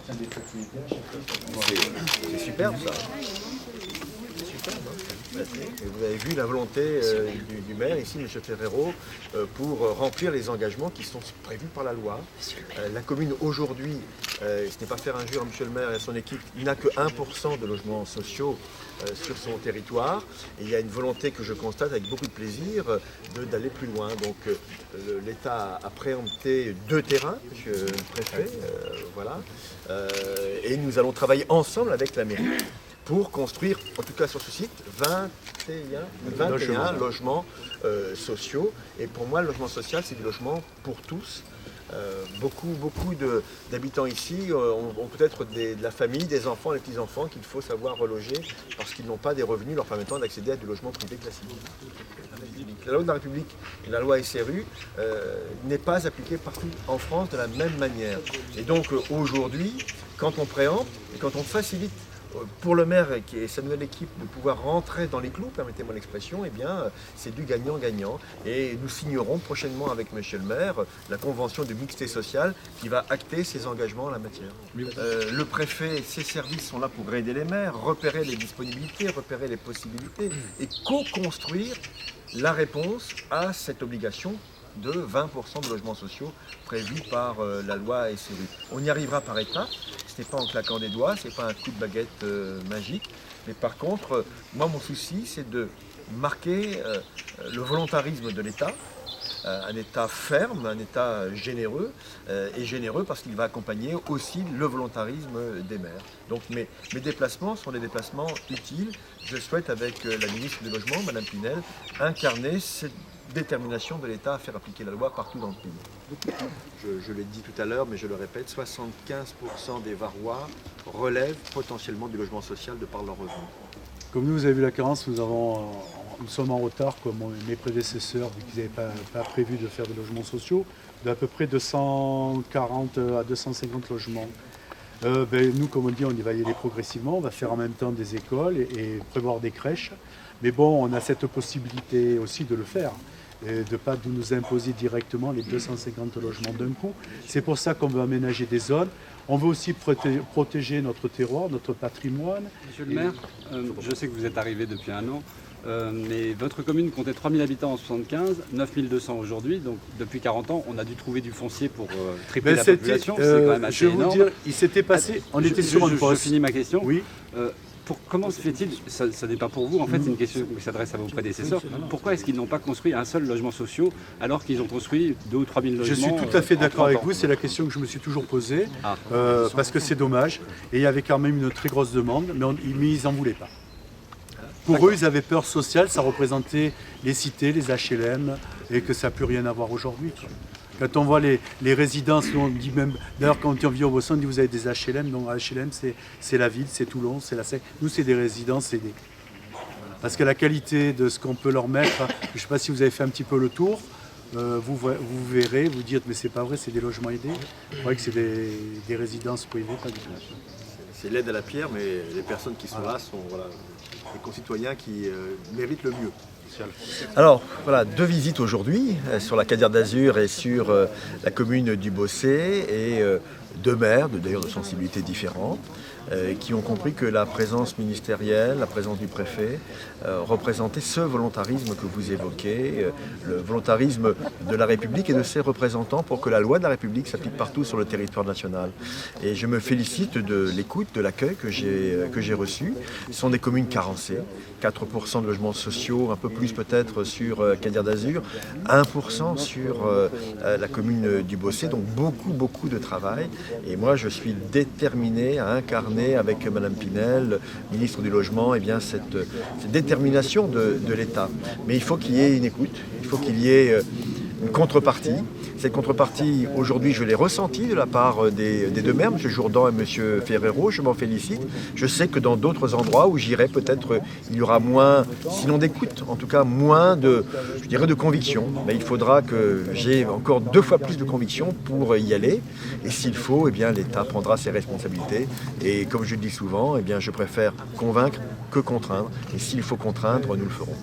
C'est superbe ça. C'est superbe. Hein. Et vous avez vu la volonté du maire ici, M. Ferrero, pour remplir les engagements qui sont prévus par la loi. La commune aujourd'hui, ce n'est pas faire injure à M. le maire et à son équipe, il n'a que 1% de logements sociaux sur son territoire. Et il y a une volonté que je constate avec beaucoup de plaisir d'aller plus loin. Donc l'État a préempté 2 terrains, M. le préfet, voilà. Et nous allons travailler ensemble avec la mairie pour construire, en tout cas sur ce site, 21 logements sociaux. Et pour moi, le logement social, c'est du logement pour tous. Beaucoup d'habitants ici ont peut-être de la famille, des enfants, des petits-enfants qu'il faut savoir reloger parce qu'ils n'ont pas des revenus leur permettant d'accéder à du logement privé classique. La loi de la République et la loi SRU n'est pas appliquée partout en France de la même manière. Et donc aujourd'hui, quand on préempte et quand on facilite pour le maire et sa nouvelle équipe de pouvoir rentrer dans les clous, permettez-moi l'expression, eh bien c'est du gagnant-gagnant. Et nous signerons prochainement avec Monsieur le maire la convention de mixité sociale qui va acter ses engagements en la matière. Le préfet et ses services sont là pour aider les maires, repérer les disponibilités, repérer les possibilités et co-construire la réponse à cette obligation de 20% de logements sociaux prévus par la loi SRU. On y arrivera par étapes, ce n'est pas en claquant des doigts, ce n'est pas un coup de baguette magique, mais par contre, moi mon souci c'est de marquer le volontarisme de l'État, un État ferme, un État généreux, et généreux parce qu'il va accompagner aussi le volontarisme des maires. Donc mes déplacements sont des déplacements utiles. Je souhaite avec la ministre du Logement, Mme Pinel, incarner cette détermination de l'État à faire appliquer la loi partout dans le pays. Je l'ai dit tout à l'heure, mais je le répète, 75% des Varois relèvent potentiellement du logement social de par leurs revenus. Comme vous avez vu la carence, nous sommes en retard, comme mes prédécesseurs, vu qu'ils n'avaient pas prévu de faire des logements sociaux, d'à peu près 240 à 250 logements. Nous, comme on dit, on y va y aller progressivement, on va faire en même temps des écoles et prévoir des crèches. Mais bon, on a cette possibilité aussi de le faire, et de ne pas nous imposer directement les 250 logements d'un coup. C'est pour ça qu'on veut aménager des zones. On veut aussi protéger notre terroir, notre patrimoine. Monsieur le maire, je sais que vous êtes arrivé depuis un an, mais votre commune comptait 3000 habitants en 1975, 9200 aujourd'hui, donc depuis 40 ans, on a dû trouver du foncier pour tripler la population, c'est quand même assez énorme. Je vais vous dire, il s'était passé, on était sur une poste. Je finis ma question. Oui. Comment se fait-il, ça n'est pas pour vous, en fait c'est une question qui s'adresse à vos prédécesseurs, pourquoi est-ce qu'ils n'ont pas construit un seul logement social alors qu'ils ont construit 2 ou 3 000 logements? Je suis tout à fait d'accord avec vous, c'est la question que je me suis toujours posée, parce que c'est dommage, et il y avait quand même une très grosse demande, mais ils n'en voulaient pas. Pour eux, ils avaient peur sociale, ça représentait les cités, les HLM, et que ça n'a plus rien à voir aujourd'hui. Quand on voit les résidences, on dit même, d'ailleurs quand on vient au Bosson, on dit vous avez des HLM, donc HLM c'est la ville, c'est Toulon, c'est la Seine. Nous c'est des résidences, c'est des... Parce que la qualité de ce qu'on peut leur mettre, je ne sais pas si vous avez fait un petit peu le tour, vous verrez, vous dites mais c'est pas vrai, c'est des logements aidés. Vous voyez que c'est des résidences privées, pas du tout. C'est l'aide à la pierre, mais les personnes qui sont là sont les concitoyens qui méritent le mieux. Alors voilà, 2 visites aujourd'hui sur la Cadière d'Azur et sur la commune du Bossé et 2 maires, d'ailleurs de sensibilités différentes, qui ont compris que la présence ministérielle, la présence du préfet représentait ce volontarisme que vous évoquez, le volontarisme de la République et de ses représentants pour que la loi de la République s'applique partout sur le territoire national. Et je me félicite de l'écoute, de l'accueil que j'ai reçu. Ce sont des communes carencées, 4% de logements sociaux, un peu plus peut-être sur Cadière d'Azur, 1% sur la commune du Bossé, donc beaucoup de travail. Et moi je suis déterminé à incarner avec Mme Pinel, ministre du Logement, eh bien, cette détermination de l'État. Mais il faut qu'il y ait une écoute, il faut qu'il y ait une contrepartie. Cette contrepartie, aujourd'hui, je l'ai ressentie de la part des 2 maires, M. Jourdan et M. Ferrero, je m'en félicite. Je sais que dans d'autres endroits où j'irai, peut-être il y aura moins, sinon d'écoute, en tout cas moins de conviction. Mais il faudra que j'ai encore 2 fois plus de conviction pour y aller. Et s'il faut, eh bien, l'État prendra ses responsabilités. Et comme je le dis souvent, eh bien, je préfère convaincre que contraindre. Et s'il faut contraindre, nous le ferons.